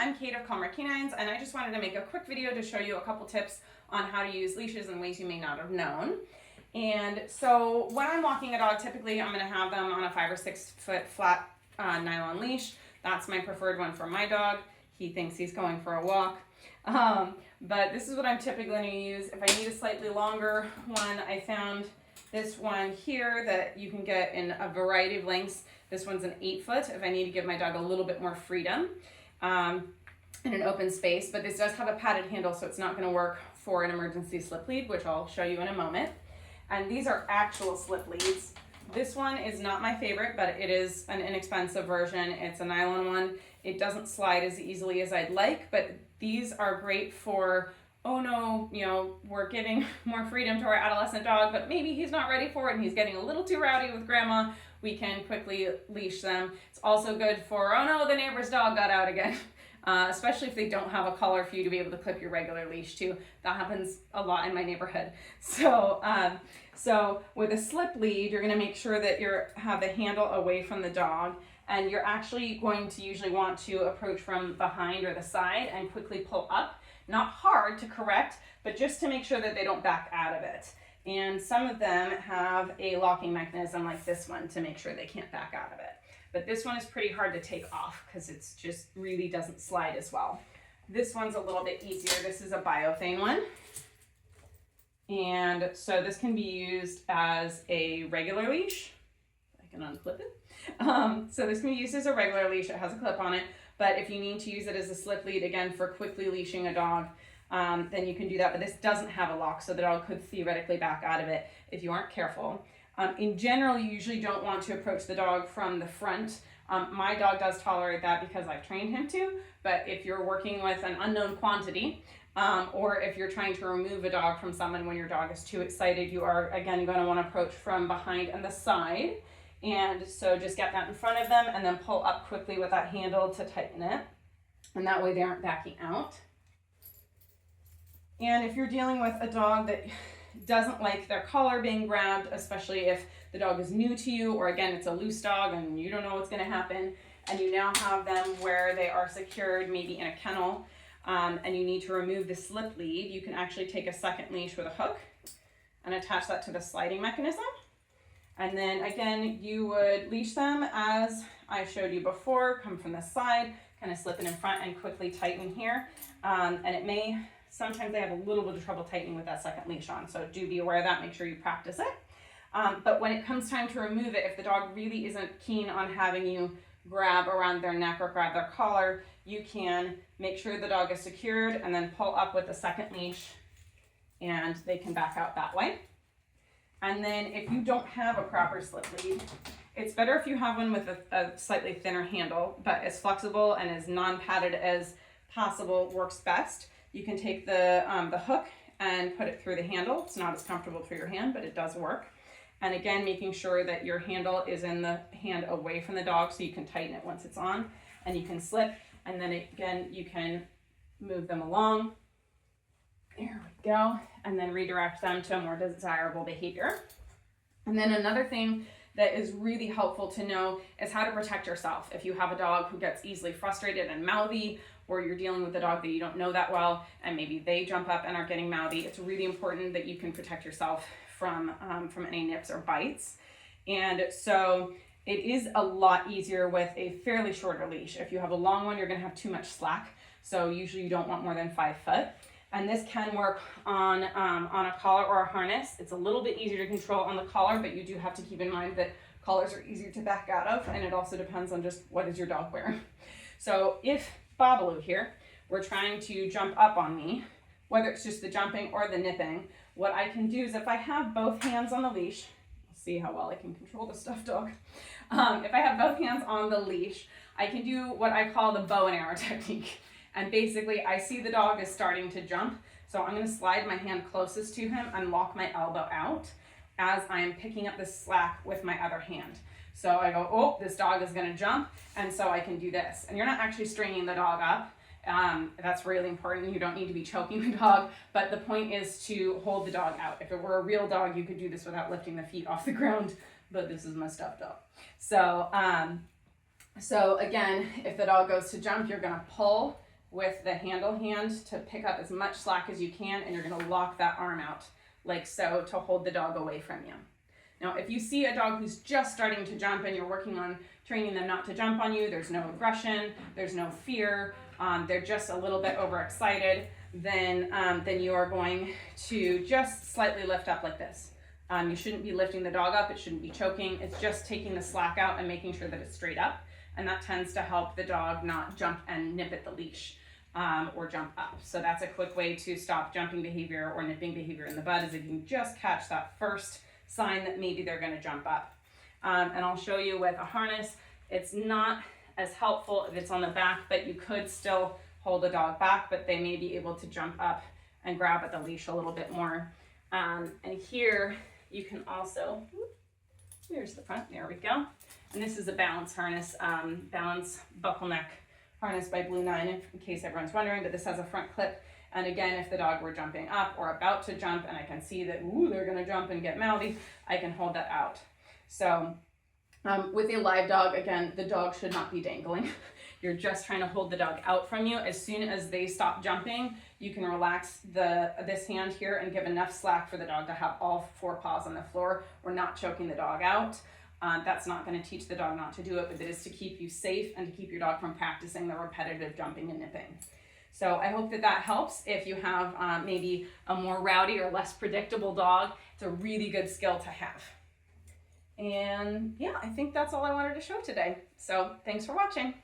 I'm Kate of Calmer Canines, and I just wanted to make a quick video to show you a couple tips on how to use leashes in ways you may not have known. And so when I'm walking a dog, typically I'm going to have them on a 5 or 6 foot flat nylon leash. That's my preferred one for my dog. He thinks he's going for a walk. But this is what I'm typically going to use. If I need a slightly longer one, I found this one here that you can get in a variety of lengths. This one's an 8 foot if I need to give my dog a little bit more freedom in an open space. But this does have a padded handle, so it's not going to work for an emergency slip lead, which I'll show you in a moment. And these are actual slip leads. This one is not my favorite, but it is an inexpensive version. It's a nylon one. It doesn't slide as easily as I'd like, but these are great for, oh no, you know, we're giving more freedom to our adolescent dog, but maybe he's not ready for it and he's getting a little too rowdy with grandma. We can quickly leash them. It's also good for, oh no, the neighbor's dog got out again. Especially if they don't have a collar for you to be able to clip your regular leash to. That happens a lot in my neighborhood. So with a slip lead, you're gonna make sure that you have the handle away from the dog, and you're actually going to usually want to approach from behind or the side and quickly pull up. Not hard to correct, but just to make sure that they don't back out of it. And some of them have a locking mechanism like this one to make sure they can't back out of it. But this one is pretty hard to take off because it's just really doesn't slide as well. This one's a little bit easier. This is a biothane one. And so this can be used as a regular leash. I can unclip it. So this can be used as a regular leash. It has a clip on it. But if you need to use it as a slip lead, again, for quickly leashing a dog, then you can do that. But this doesn't have a lock, so the dog could theoretically back out of it if you aren't careful. In general, you usually don't want to approach the dog from the front. My dog does tolerate that because I've trained him to, but if you're working with an unknown quantity, or if you're trying to remove a dog from someone when your dog is too excited, you are, again, going to want to approach from behind and the side. And so just get that in front of them and then pull up quickly with that handle to tighten it. And that way they aren't backing out. And if you're dealing with a dog that doesn't like their collar being grabbed, especially if the dog is new to you, or again, it's a loose dog and you don't know what's going to happen, and you now have them where they are secured, maybe in a kennel, and you need to remove the slip lead, you can actually take a second leash with a hook and attach that to the sliding mechanism. And then again, you would leash them as I showed you before, come from the side, kind of slip it in front and quickly tighten here. And it may, sometimes they have a little bit of trouble tightening with that second leash on, so do be aware of that, make sure you practice it. But when it comes time to remove it, if the dog really isn't keen on having you grab around their neck or grab their collar, you can make sure the dog is secured and then pull up with the second leash and they can back out that way. And then if you don't have a proper slip lead, it's better if you have one with a slightly thinner handle, but as flexible and as non-padded as possible works best. You can take the hook and put it through the handle. It's not as comfortable for your hand, but it does work. And again, making sure that your handle is in the hand away from the dog so you can tighten it once it's on, and you can slip, and then again, you can move them along. There we go. And then redirect them to a more desirable behavior. And then another thing that is really helpful to know is how to protect yourself. If you have a dog who gets easily frustrated and mouthy, or you're dealing with a dog that you don't know that well, and maybe they jump up and are getting mouthy, it's really important that you can protect yourself from any nips or bites. And so it is a lot easier with a fairly shorter leash. If you have a long one, you're gonna have too much slack. So usually you don't want more than 5 foot. And this can work on a collar or a harness. It's a little bit easier to control on the collar, but you do have to keep in mind that collars are easier to back out of, and it also depends on just what is your dog wearing. So if Babaloo here were trying to jump up on me, whether it's just the jumping or the nipping, what I can do is if I have both hands on the leash, see how well I can control the stuffed dog. If I have both hands on the leash, I can do what I call the bow and arrow technique. And basically, I see the dog is starting to jump, so I'm going to slide my hand closest to him and lock my elbow out as I am picking up the slack with my other hand. So I go, oh, this dog is going to jump, and so I can do this. And you're not actually stringing the dog up. That's really important. You don't need to be choking the dog, but the point is to hold the dog out. If it were a real dog, you could do this without lifting the feet off the ground, but this is my stuffed dog. So again, if the dog goes to jump, you're going to pull with the handle hand to pick up as much slack as you can, and you're gonna lock that arm out like so to hold the dog away from you. Now, if you see a dog who's just starting to jump and you're working on training them not to jump on you, there's no aggression, there's no fear, they're just a little bit overexcited, then you are going to just slightly lift up like this. You shouldn't be lifting the dog up, it shouldn't be choking, it's just taking the slack out and making sure that it's straight up, and that tends to help the dog not jump and nip at the leash or jump up. So that's a quick way to stop jumping behavior or nipping behavior in the bud, is if you can just catch that first sign that maybe they're going to jump up. And I'll show you with a harness. It's not as helpful if it's on the back, but you could still hold the dog back, but they may be able to jump up and grab at the leash a little bit more. And here you can also, here's the front, there we go. And this is a balance harness, balance buckle neck harness by Blue 9, in case everyone's wondering, but this has a front clip. And again, if the dog were jumping up or about to jump and I can see that, ooh, they're gonna jump and get mouthy, I can hold that out. So with a live dog, again, the dog should not be dangling. You're just trying to hold the dog out from you. As soon as they stop jumping, you can relax this hand here and give enough slack for the dog to have all 4 paws on the floor. We're not choking the dog out. That's not going to teach the dog not to do it, but it is to keep you safe and to keep your dog from practicing the repetitive jumping and nipping. So I hope that helps. If you have maybe a more rowdy or less predictable dog, it's a really good skill to have. And yeah, I think that's all I wanted to show today. So thanks for watching.